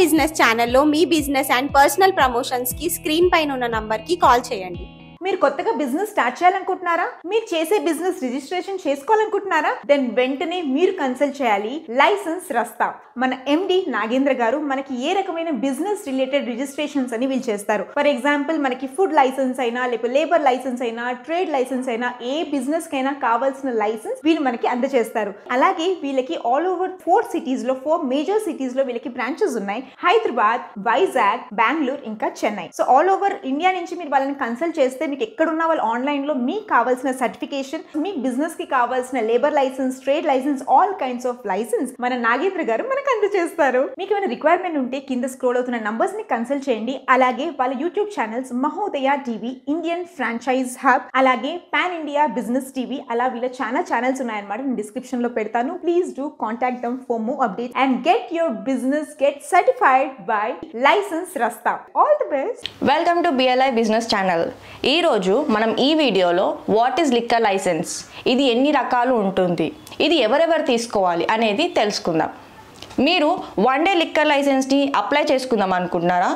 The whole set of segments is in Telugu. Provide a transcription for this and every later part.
బిజినెస్ ఛానల్లో మీ బిజినెస్ అండ్ పర్సనల్ ప్రమోషన్స్ కి స్క్రీన్ పైన ఉన్న నంబర్ కి కాల్ చేయండి. మీరు కొత్తగా బిజినెస్ స్టార్ట్ చేయాలనుకుంటున్నారా? మీరు చేసే బిజినెస్ రిజిస్ట్రేషన్ చేసుకోవాలనుకుంటున్నారా? దెన్ వెంటనే మీరు కన్సల్ట్ చేయాలి లైసెన్స్ రస్తా. మన ఎండి నాగేంద్ర గారు మనకి ఏ రకమైన బిజినెస్ రిలేటెడ్ రిజిస్ట్రేషన్స్ అని వీళ్ళు చేస్తారు. ఫర్ ఎగ్జాంపుల్ మనకి ఫుడ్ లైసెన్స్ అయినా, లేకపోతే లేబర్ లైసెన్స్ అయినా, ట్రేడ్ లైసెన్స్ అయినా, ఏ బిజినెస్ కైనా కావాల్సిన లైసెన్స్ వీళ్ళు మనకి అందజేస్తారు. అలాగే వీళ్ళకి ఆల్ ఓవర్ 4 మేజర్ సిటీస్ లో వీళ్ళకి బ్రాంచెస్ ఉన్నాయి. హైదరాబాద్, వైజాగ్, బెంగళూరు, ఇంకా Chennai. So all over India నుంచి మీరు వాళ్ళని కన్సల్ట్ చేస్తే మీకు ఎక్కడున్నా వాళ్ళు ఆన్లైన్ లో మీకు కావాల్సిన సర్టిఫికేషన్, మీ బిజినెస్ కి కావాల్సిన labour licence, trade licence, all kinds of licence మన నాగేంద్ర గారు మనకు అందజేస్తారు. మీకు ఏమైనా రిక్వైర్మెంట్ ఉంటే కింద స్క్రోల్ అవుతున్న నంబర్స్ ని కన్సల్ట్ చేయండి. అలాగే వాళ్ళ YouTube channels Mahodaya TV, Indian franchise hub, అలాగే పాన్ ఇండియా బిజినెస్ టీవీ, అలా వీళ్ళ చాలా ఛానల్స్ ఉన్నాయన్నమాట. నేను డిస్క్రిప్షన్ లో పెడతాను. Please do contact them for more updates and get your business certified by license Rasta. All the best. Welcome to BLI business channel. ఈరోజు మనం ఈ వీడియోలో వాట్ ఈజ్ లిక్కర్ లైసెన్స్, ఇది ఎన్ని రకాలు ఉంటుంది, ఇది ఎవరెవరు తీసుకోవాలి అనేది తెలుసుకుందాం. మీరు 1 డే లిక్కర్ లైసెన్స్ని అప్లై చేసుకుందాం అనుకుంటున్నారా?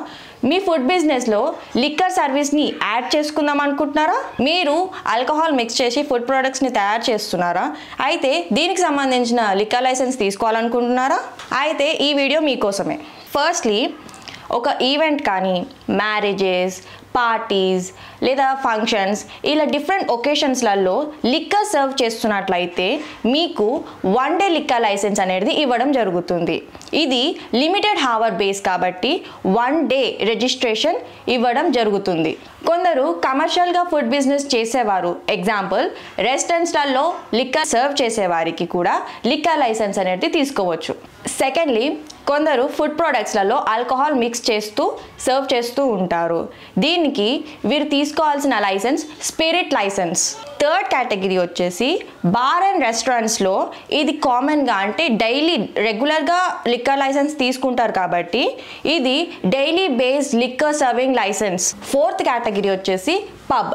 మీ ఫుడ్ బిజినెస్లో లిక్కర్ సర్వీస్ని యాడ్ చేసుకుందాం అనుకుంటున్నారా? మీరు ఆల్కహాల్ మిక్స్ చేసి ఫుడ్ ప్రొడక్ట్స్ని తయారు చేస్తున్నారా? అయితే దీనికి సంబంధించిన లిక్కర్ లైసెన్స్ తీసుకోవాలనుకుంటున్నారా? అయితే ఈ వీడియో మీకోసమే. ఫస్ట్లీ, ఒక ఈవెంట్ కానీ, మ్యారేజెస్, పార్టీస్ లేదా ఫంక్షన్స్, ఇలా డిఫరెంట్ ఒకేషన్స్లలో లిక్కర్ సర్వ్ చేస్తున్నట్లయితే మీకు 1 డే లిక్కర్ లైసెన్స్ అనేది ఇవ్వడం జరుగుతుంది. ఇది లిమిటెడ్ హవర్ బేస్ కాబట్టి 1 డే రిజిస్ట్రేషన్ ఇవ్వడం జరుగుతుంది. కొందరు కమర్షియల్గా ఫుడ్ బిజినెస్ చేసేవారు, ఎగ్జాంపుల్ రెస్టారెంట్స్లలో లిక్కర్ సర్వ్ చేసేవారికి కూడా లిక్కర్ లైసెన్స్ అనేది తీసుకోవచ్చు. సెకండ్లీ, కొందరు ఫుడ్ ప్రోడక్ట్స్లలో ఆల్కహాల్ మిక్స్ చేస్తూ సర్వ్ చేస్తూ ఉంటారు. దీనికి వీరు తీసుకోవాల్సిన license spirit license. Third category వచ్చేసి బార్ అండ్ రెస్టారెంట్స్లో ఇది కామన్గా, అంటే డైలీ రెగ్యులర్గా లిక్కర్ లైసెన్స్ తీసుకుంటారు కాబట్టి ఇది daily based liquor serving license. Fourth category వచ్చేసి పబ్.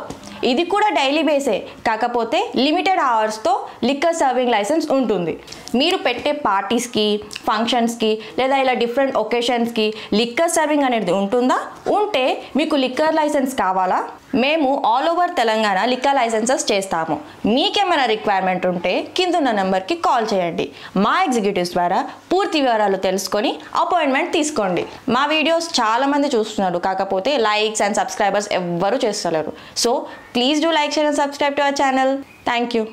ఇది కూడా డైలీ బేసే, కాకపోతే లిమిటెడ్ అవర్స్తో లిక్కర్ సర్వింగ్ లైసెన్స్ ఉంటుంది. మీరు పెట్టే పార్టీస్కి, ఫంక్షన్స్కి లేదా ఇలా డిఫరెంట్ ఒకేషన్స్కి లిక్కర్ సర్వింగ్ అనేది ఉంటుందా? ఉంటే మీకు లిక్కర్ లైసెన్స్ కావాలా? మేము all over Telangana liquor licences చేస్తాము. మీకేమైనా రిక్వైర్మెంట్ ఉంటే కిందున్న నెంబర్కి కాల్ చేయండి. మా ఎగ్జిక్యూటివ్స్ ద్వారా పూర్తి వివరాలు తెలుసుకొని అపాయింట్మెంట్ తీసుకోండి. మా వీడియోస్ చాలామంది చూస్తున్నారు, కాకపోతే లైక్స్ అండ్ సబ్స్క్రైబర్స్ ఎవ్వరూ చేస్తలేరు. So please do like, share and subscribe to our channel. Thank you.